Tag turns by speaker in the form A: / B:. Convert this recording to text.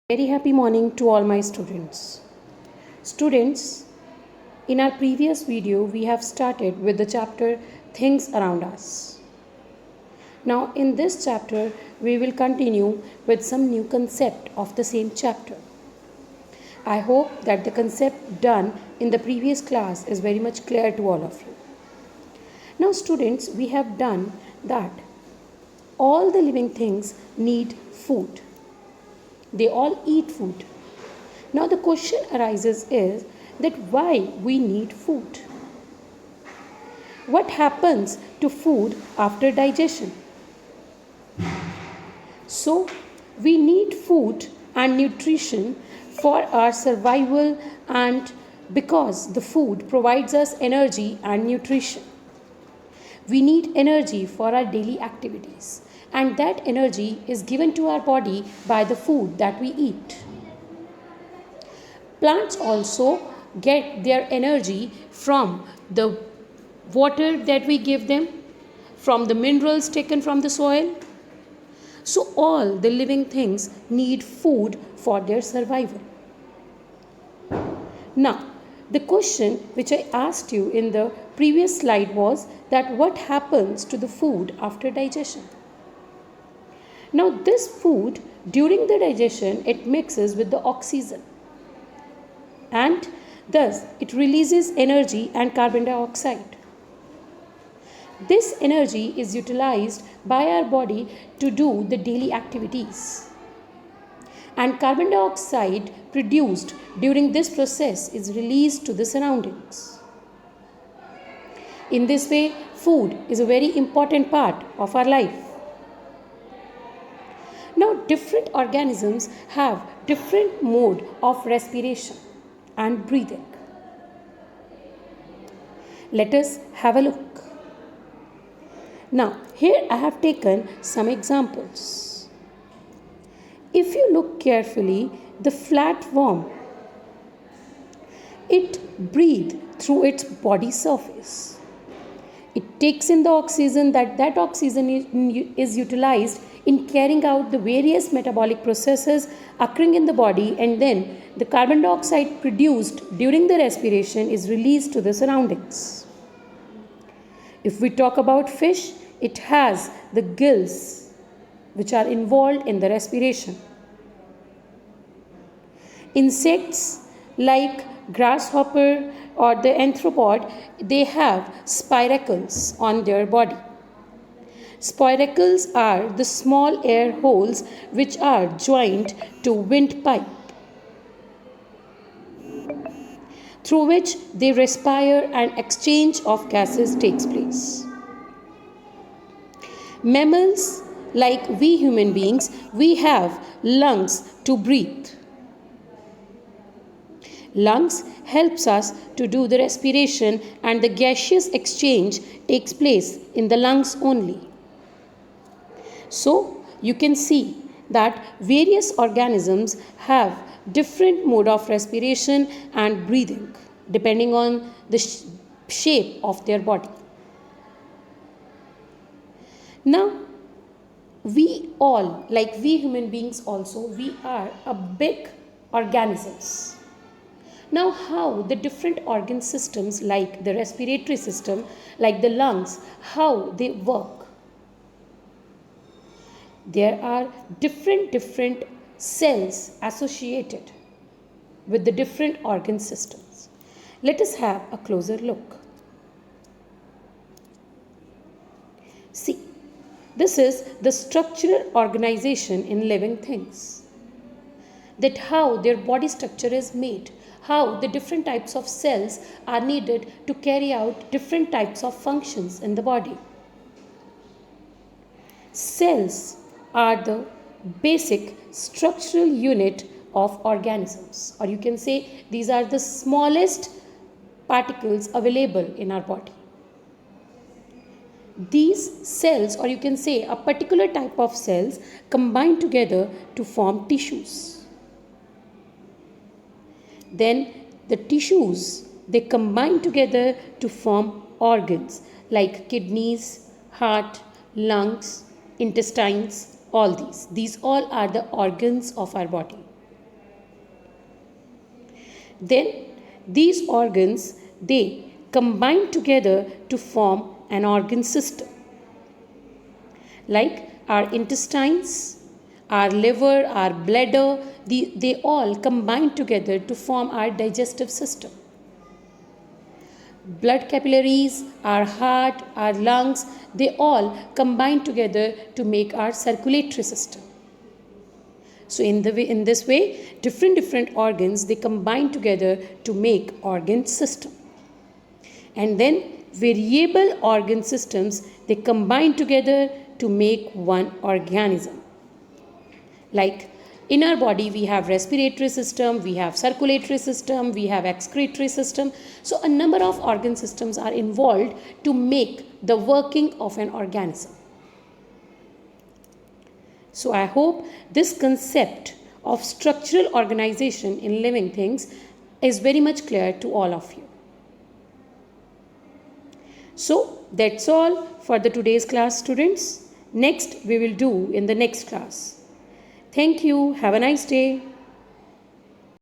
A: Very happy morning to all my students. Students, in our previous video, we have started with the chapter Things Around Us. Now, in this chapter, we will continue with some new concept of the same chapter. I hope that the concept done in the previous class is very much clear to all of you. Now, students, we have done that all the living things need food. They all eat food. Now the question arises is that why we need food? What happens to food after digestion? So we need food and nutrition for our survival, and because the food provides us energy and nutrition. We need energy for our daily activities, and that energy is given to our body by the food that we eat. Plants also get their energy from the water that we give them, from the minerals taken from the soil. So all the living things need food for their survival. Now, the question which I asked you in the previous slide was that what happens to the food after digestion? Now this food during the digestion, it mixes with the oxygen, and thus it releases energy and carbon dioxide. This energy is utilized by our body to do the daily activities, and carbon dioxide produced during this process is released to the surroundings. In this way, food is a very important part of our life. Now, different organisms have different mode of respiration and breathing. Let us have a look. Now, here I have taken some examples. If you look carefully, the flatworm, it breathes through its body surface. It takes in the oxygen, that oxygen is utilized in carrying out the various metabolic processes occurring in the body, and then the carbon dioxide produced during the respiration is released to the surroundings. If we talk about fish, it has the gills which are involved in the respiration. Insects like grasshopper or the arthropod, they have spiracles on their body. Spiracles are the small air holes which are joined to windpipe, through which they respire and exchange of gases takes place. Mammals like we human beings, we have lungs to breathe. Lungs helps us to do the respiration, and the gaseous exchange takes place in the lungs only. So you can see that various organisms have different mode of respiration and breathing depending on the shape of their body. Now, we all, like we human beings also, we are a big organisms. Now, how the different organ systems like the respiratory system, like the lungs, how they work? There are different cells associated with the different organ systems. Let us have a closer look. See, this is the structural organization in living things. That how their body structure is made, how the different types of cells are needed to carry out different types of functions in the body. Cells are the basic structural unit of organisms, or you can say these are the smallest particles available in our body. These cells, or you can say a particular type of cells, combine together to form tissues. Then the tissues, they combine together to form organs like kidneys, heart, lungs, intestines, all these. These all are the organs of our body. Then these organs, they combine together to form an organ system. Like our intestines, our liver, our bladder, they all combine together to form our digestive system. Blood capillaries, our heart, our lungs, they all combine together to make our circulatory system. So in this way, different organs, they combine together to make organ system. And then variable organ systems, they combine together to make one organism. Like in our body, we have respiratory system, we have circulatory system, we have excretory system. So a number of organ systems are involved to make the working of an organism. So I hope this concept of structural organization in living things is very much clear to all of you. So that's all for the today's class, students. Next we will do in the next class. Thank you. Have a nice day.